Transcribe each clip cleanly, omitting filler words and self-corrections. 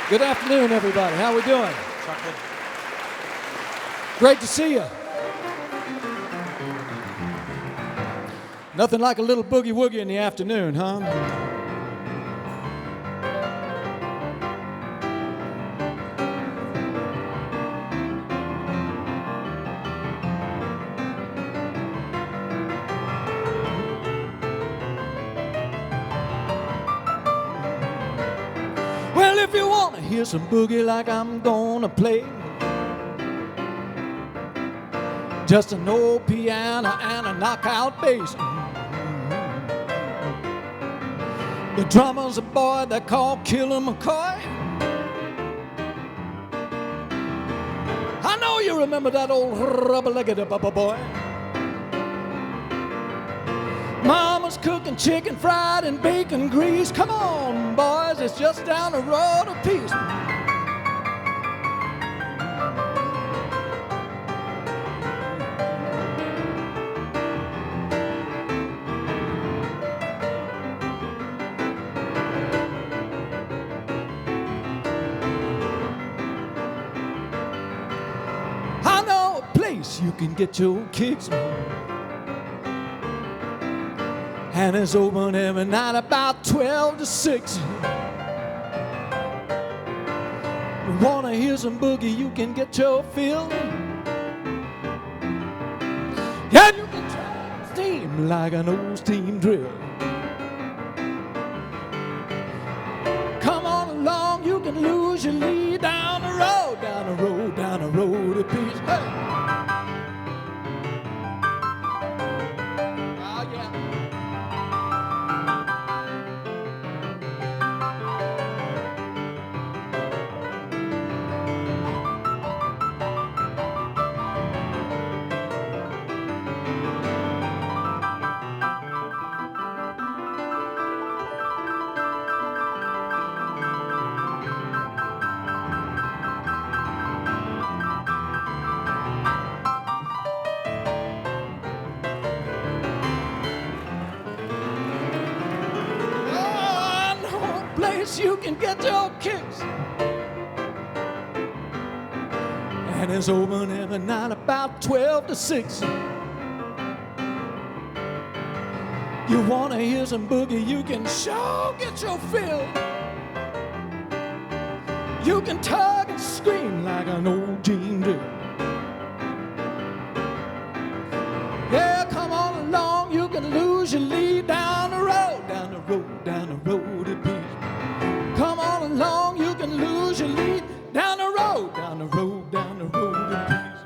Good afternoon, everybody. How we doing? Great to see you. Nothing like a little boogie woogie in the afternoon, huh? Well, if you want to hear some boogie like I'm gonna play, just an old piano and a knockout bass. The drummer's a boy they call Killer McCoy. I know you remember that old rubber-legged boy. Mama's cooking chicken fried in bacon grease. Come on, boys, it's just down the road a piece. I know a place you can get your kicks, and it's open every night about 12 to 6. You wanna hear some boogie, you can get your fill. Yeah, you can try steam like an old steam drill. Come on along, you can lose your lead down the road, down the road, down the road a piece. Hey! You can get your kicks, and it's open every night about 12 to 6. You wanna hear some boogie, you can sure get your fill. You can tug and scream like an old jean drill. Yeah, come on along, you can lose your lead down the road, down the road, down the road a piece. Come on along, you can lose your lead down the road, down the road, down the road a piece.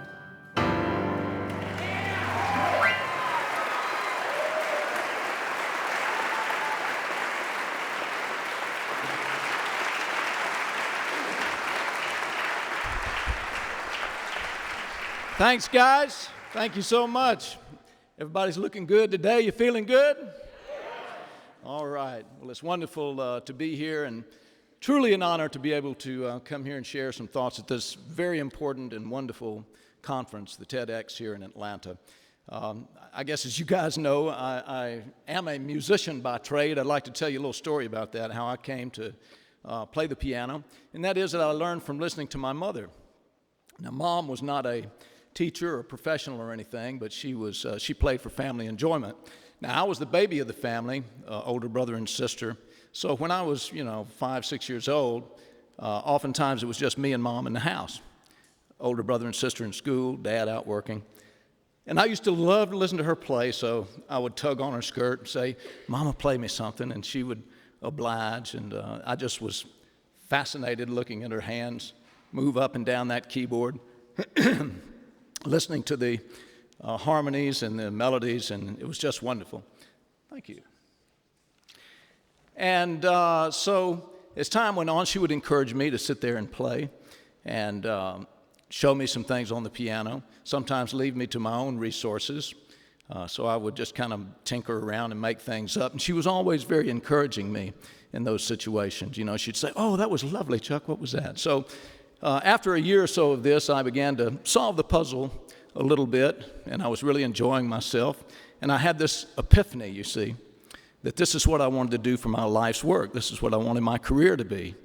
Thanks, guys. Thank you so much. Everybody's looking good today. You feeling good? All right. Well, it's wonderful to be here, and truly an honor to be able to come here and share some thoughts at this very important and wonderful conference, the TEDx here in Atlanta. I guess as you guys know, I am a musician by trade. I'd like to tell you a little story about that, how I came to play the piano, and that is that I learned from listening to my mother. Now, Mom was not a teacher or professional or anything, but she played for family enjoyment. Now, I was the baby of the family, older brother and sister. So when I was, 5, 6 years old, oftentimes it was just me and Mom in the house. Older brother and sister in school, Dad out working. And I used to love to listen to her play, so I would tug on her skirt and say, "Mama, play me something," and she would oblige. And I just was fascinated looking at her hands move up and down that keyboard, listening to the harmonies and the melodies, and it was just wonderful. Thank you. And so as time went on, she would encourage me to sit there and play and show me some things on the piano, sometimes leave me to my own resources. So I would just kind of tinker around and make things up. And she was always very encouraging me in those situations. She'd say, "Oh, that was lovely, Chuck. What was that?" So after a year or so of this, I began to solve the puzzle a little bit, and I was really enjoying myself. And I had this epiphany, you see, that this is what I wanted to do for my life's work. This is what I wanted my career to be.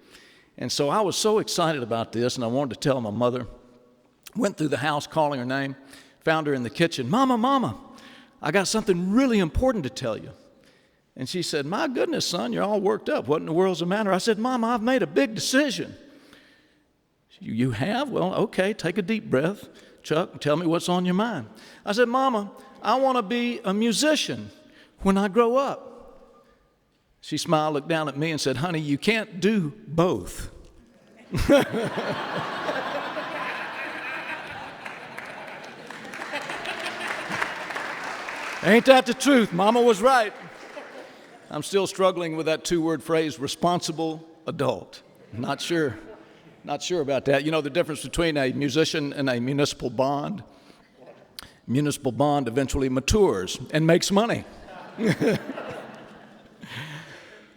And so I was so excited about this, and I wanted to tell my mother. Went through the house calling her name, found her in the kitchen. Mama, Mama, I got something really important to tell you. And she said, my goodness, son, you're all worked up. What in the world's the matter? I said, Mama, I've made a big decision. You have? Well, okay, take a deep breath. Chuck, tell me what's on your mind. I said, Mama, I want to be a musician when I grow up. She smiled, looked down at me and said, honey, you can't do both. Ain't that the truth? Mama was right. I'm still struggling with that two-word phrase, responsible adult. Not sure about that. You know the difference between a musician and a municipal bond? Municipal bond eventually matures and makes money.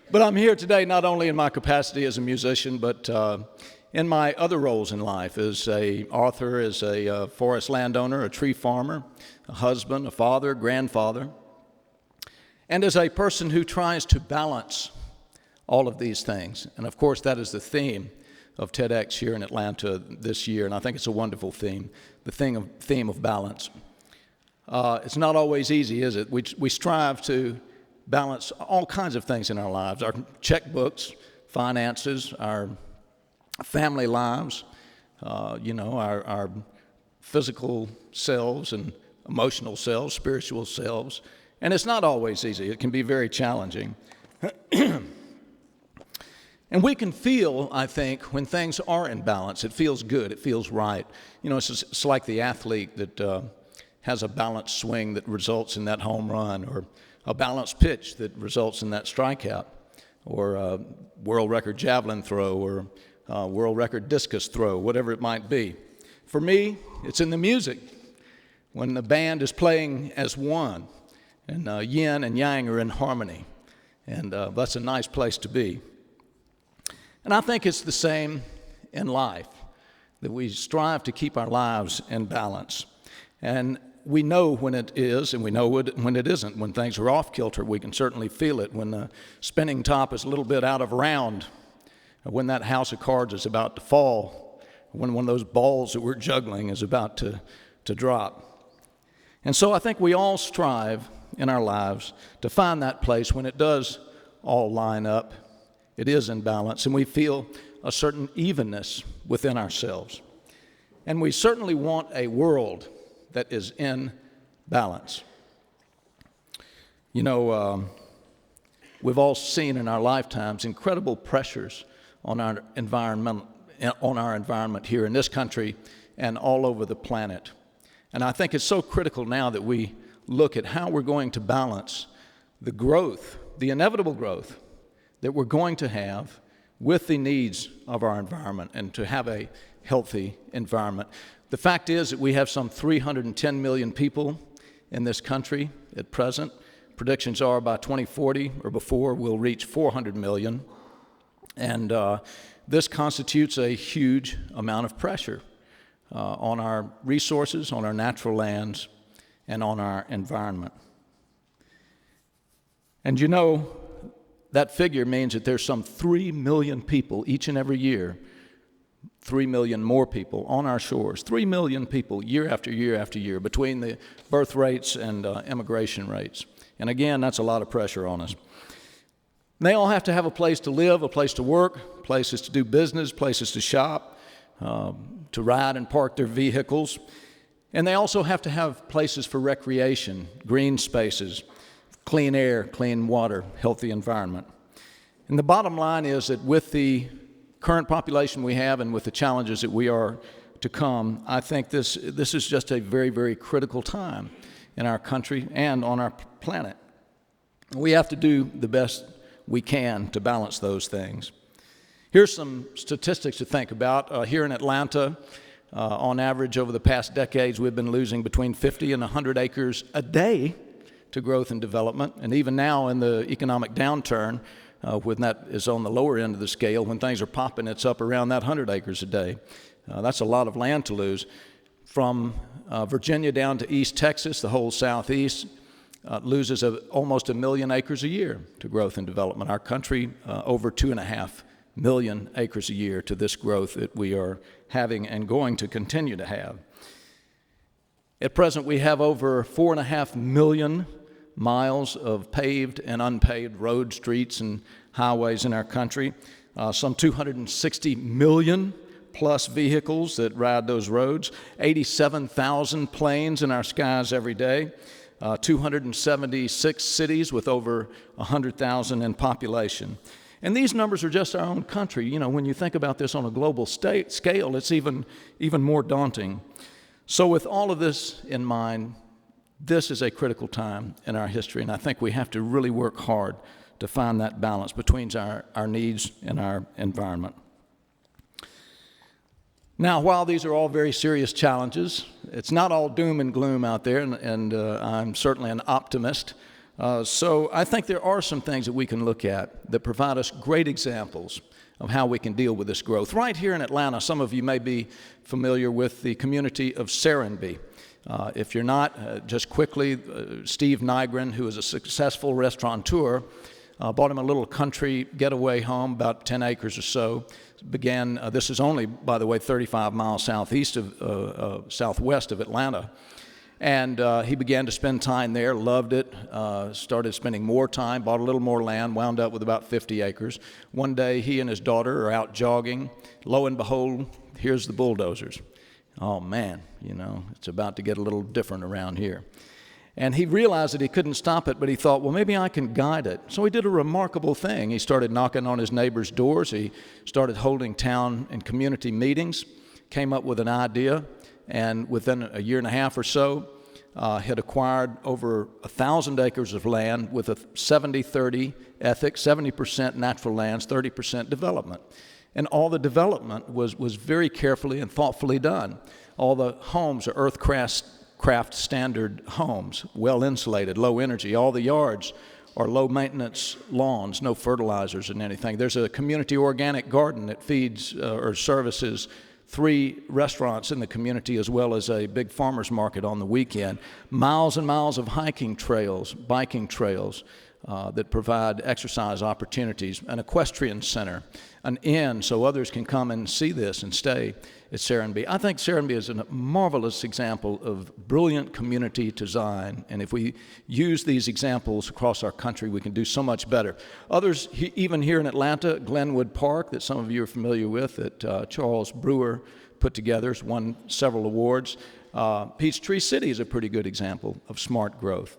But I'm here today not only in my capacity as a musician, but in my other roles in life as an author, as a forest landowner, a tree farmer, a husband, a father, grandfather, and as a person who tries to balance all of these things. And of course, that is the theme of TEDx here in Atlanta this year, and I think it's a wonderful theme, the theme of balance. It's not always easy, is it? We strive to balance all kinds of things in our lives, our checkbooks, finances, our family lives, our physical selves and emotional selves, spiritual selves, and it's not always easy. It can be very challenging. And we can feel, I think, when things are in balance, it feels good, it feels right. You know, it's like the athlete that has a balanced swing that results in that home run, or a balanced pitch that results in that strikeout, or a world record javelin throw, or world record discus throw, whatever it might be. For me, it's in the music. When the band is playing as one, and yin and yang are in harmony, and that's a nice place to be. And I think it's the same in life, that we strive to keep our lives in balance. And we know when it is, and we know when it isn't. When things are off kilter, we can certainly feel it. When the spinning top is a little bit out of round, when that house of cards is about to fall, when one of those balls that we're juggling is about to drop. And so I think we all strive in our lives to find that place when it does all line up, it is in balance, and we feel a certain evenness within ourselves. And we certainly want a world that is in balance. You know, we've all seen in our lifetimes incredible pressures on our environment here in this country and all over the planet. And I think it's so critical now that we look at how we're going to balance the growth, the inevitable growth that we're going to have with the needs of our environment, and to have a healthy environment. The fact is that we have some 310 million people in this country at present. Predictions are by 2040 or before we'll reach 400 million. And this constitutes a huge amount of pressure on our resources, on our natural lands, and on our environment. And you know, that figure means that there's some 3 million people each and every year, 3 million more people on our shores, 3 million people year after year after year, between the birth rates and immigration rates. And again, that's a lot of pressure on us. They all have to have a place to live, a place to work, places to do business, places to shop, to ride and park their vehicles. And they also have to have places for recreation, green spaces, clean air, clean water, healthy environment. And the bottom line is that with the current population we have and with the challenges that we are to come, I think this is just a very, very critical time in our country and on our planet. We have to do the best we can to balance those things. Here's some statistics to think about. Here in Atlanta, on average over the past decades, we've been losing between 50 and 100 acres a day to growth and development. And even now in the economic downturn, when that is on the lower end of the scale, when things are popping, it's up around that 100 acres a day. That's a lot of land to lose. From Virginia down to East Texas, the whole Southeast loses almost 1 million acres a year to growth and development. Our country, over 2.5 million acres a year to this growth that we are having and going to continue to have. At present, we have over 4.5 million miles of paved and unpaved roads, streets, and highways in our country. Some 260 million plus vehicles that ride those roads, 87,000 planes in our skies every day, 276 cities with over 100,000 in population. And these numbers are just our own country. You know, when you think about this on a global scale, it's even more daunting. So with all of this in mind, this is a critical time in our history, and I think we have to really work hard to find that balance between our needs and our environment. Now, while these are all very serious challenges, it's not all doom and gloom out there, and I'm certainly an optimist. So I think there are some things that we can look at that provide us great examples of how we can deal with this growth. Right here in Atlanta, some of you may be familiar with the community of Serenbe. If you're not, just quickly, Steve Nygren, who is a successful restaurateur, bought him a little country getaway home, about 10 acres or so. This is only, by the way, 35 miles southwest of Atlanta. And he began to spend time there, loved it, started spending more time, bought a little more land, wound up with about 50 acres. One day, he and his daughter are out jogging. Lo and behold, here's the bulldozers. Oh, man, you know, it's about to get a little different around here. And he realized that he couldn't stop it, but he thought, well, maybe I can guide it. So he did a remarkable thing. He started knocking on his neighbors' doors. He started holding town and community meetings, came up with an idea, and within a year and a half or so, had acquired over 1,000 acres of land with a 70-30 ethic, 70% natural lands, 30% development. And all the development was very carefully and thoughtfully done. All the homes are Earthcraft standard homes, well insulated, low energy. All the yards are low maintenance lawns, no fertilizers and anything. There's a community organic garden that feeds or services 3 restaurants in the community, as well as a big farmer's market on the weekend. Miles and miles of hiking trails, biking trails that provide exercise opportunities, an equestrian center, an inn so others can come and see this and stay at Serenbe. I think Serenbe is a marvelous example of brilliant community design, and if we use these examples across our country, we can do so much better. Others, even here in Atlanta, Glenwood Park, that some of you are familiar with, that Charles Brewer put together, has won several awards. Peachtree City is a pretty good example of smart growth.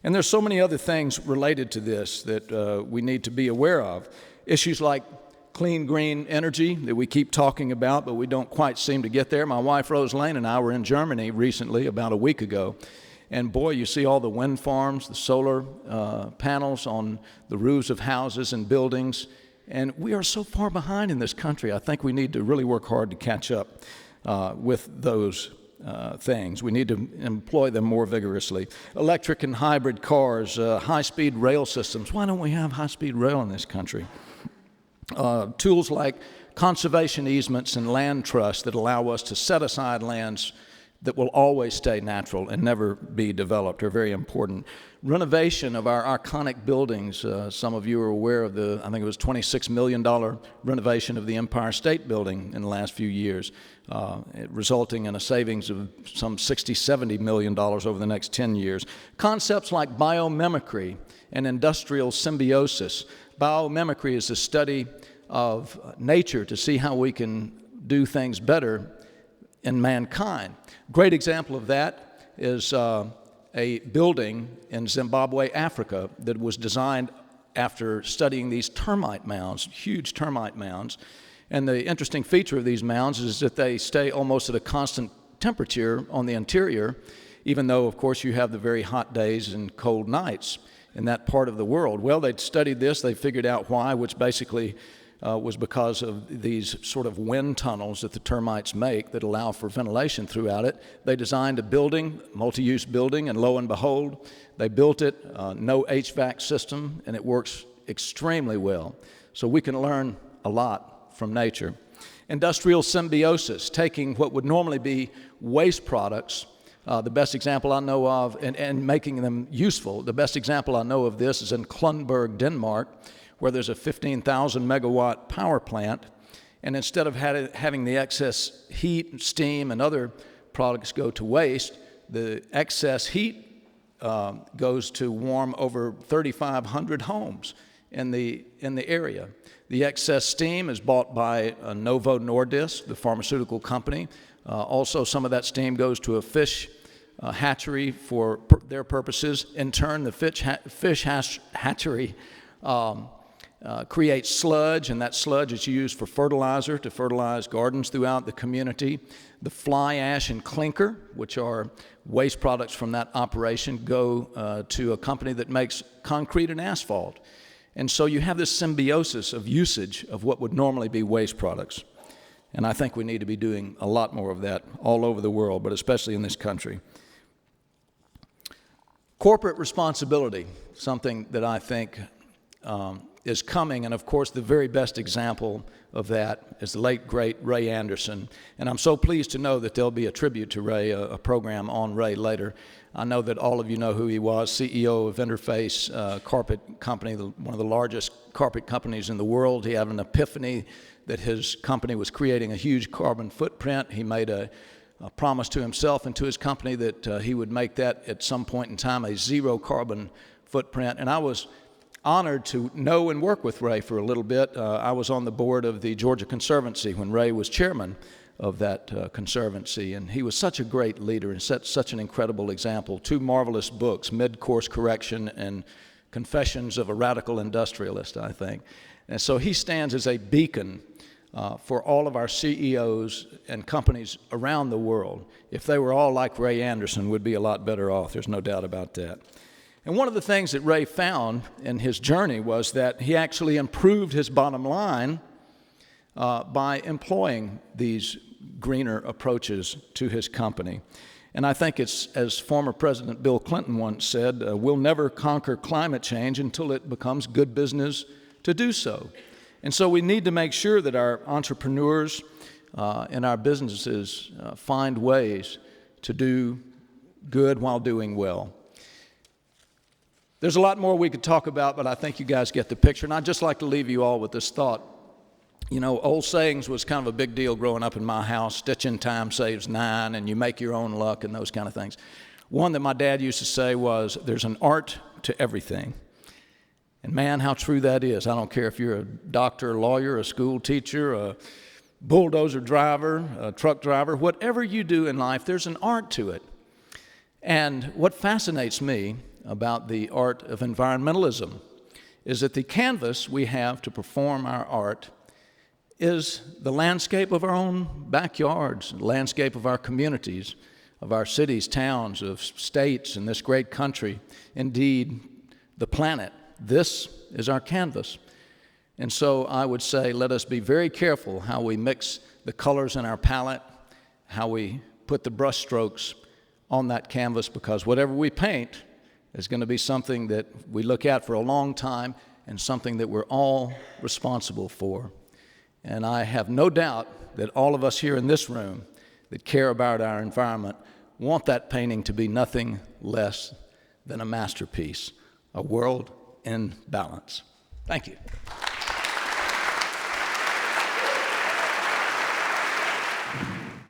And there's so many other things related to this that we need to be aware of. Issues like clean, green energy that we keep talking about, but we don't quite seem to get there. My wife, Rose Lane, and I were in Germany recently, about a week ago. And boy, you see all the wind farms, the solar panels on the roofs of houses and buildings. And we are so far behind in this country. I think we need to really work hard to catch up with those things. We need to employ them more vigorously. Electric and hybrid cars, high-speed rail systems. Why don't we have high-speed rail in this country? Tools like conservation easements and land trusts that allow us to set aside lands that will always stay natural and never be developed are very important. Renovation of our iconic buildings. Some of you are aware of I think it was $26 million renovation of the Empire State Building in the last few years, resulting in a savings of some $60-70 million over the next 10 years. Concepts like biomimicry and industrial symbiosis. Biomimicry is the study of nature to see how we can do things better in mankind. Great example of that is a building in Zimbabwe, Africa, that was designed after studying these termite mounds, huge termite mounds. And the interesting feature of these mounds is that they stay almost at a constant temperature on the interior, even though, of course, you have the very hot days and cold nights in that part of the world. Well, they'd studied this, they figured out why, which basically was because of these sort of wind tunnels that the termites make that allow for ventilation throughout it. They designed a building, multi-use building, and lo and behold, they built it, no HVAC system, and it works extremely well. So we can learn a lot from nature. Industrial symbiosis, taking what would normally be waste products, the best example I know of, and making them useful. The best example I know of this is in Klundberg, Denmark, where there's a 15,000 megawatt power plant, and instead of having the excess heat, steam, and other products go to waste, the excess heat goes to warm over 3,500 homes in the area. The excess steam is bought by Novo Nordisk, the pharmaceutical company. Also, some of that steam goes to a fish hatchery for their purposes. In turn, the fish hatchery creates sludge, and that sludge is used for fertilizer to fertilize gardens throughout the community. The fly ash and clinker, which are waste products from that operation, go to a company that makes concrete and asphalt. And so you have this symbiosis of usage of what would normally be waste products. And I think we need to be doing a lot more of that all over the world, but especially in this country. Corporate responsibility, something that I think is coming, and of course the very best example of that is the late, great Ray Anderson. And I'm so pleased to know that there'll be a tribute to Ray, a program on Ray later. I know that all of you know who he was, CEO of Interface Carpet Company, one of the largest carpet companies in the world. He had an epiphany that his company was creating a huge carbon footprint. He made a promise to himself and to his company that he would make that at some point in time a zero carbon footprint. And I was honored to know and work with Ray for a little bit. I was on the board of the Georgia Conservancy when Ray was chairman of that conservancy, and he was such a great leader and set such an incredible example. 2 marvelous books, Mid-Course Correction and Confessions of a Radical Industrialist, I think. And so he stands as a beacon for all of our CEOs and companies around the world. If they were all like Ray Anderson, we'd be a lot better off. There's no doubt about that. And one of the things that Ray found in his journey was that he actually improved his bottom line by employing these greener approaches to his company. And I think it's, as former President Bill Clinton once said, we'll never conquer climate change until it becomes good business to do so. And so we need to make sure that our entrepreneurs and our businesses find ways to do good while doing well. There's a lot more we could talk about, but I think you guys get the picture. And I'd just like to leave you all with this thought. You know, old sayings was kind of a big deal growing up in my house. Stitch in time saves 9, and you make your own luck, and those kind of things. One that my dad used to say was, there's an art to everything. And man, how true that is. I don't care if you're a doctor, a lawyer, a school teacher, a bulldozer driver, a truck driver, whatever you do in life, there's an art to it. And what fascinates me about the art of environmentalism is that the canvas we have to perform our art is the landscape of our own backyards, the landscape of our communities, of our cities, towns, of states in this great country, indeed, the planet. This is our canvas. And so I would say let us be very careful how we mix the colors in our palette, how we put the brush strokes on that canvas, because whatever we paint is going to be something that we look at for a long time and something that we're all responsible for. And I have no doubt that all of us here in this room that care about our environment want that painting to be nothing less than a masterpiece, a world in balance. Thank you.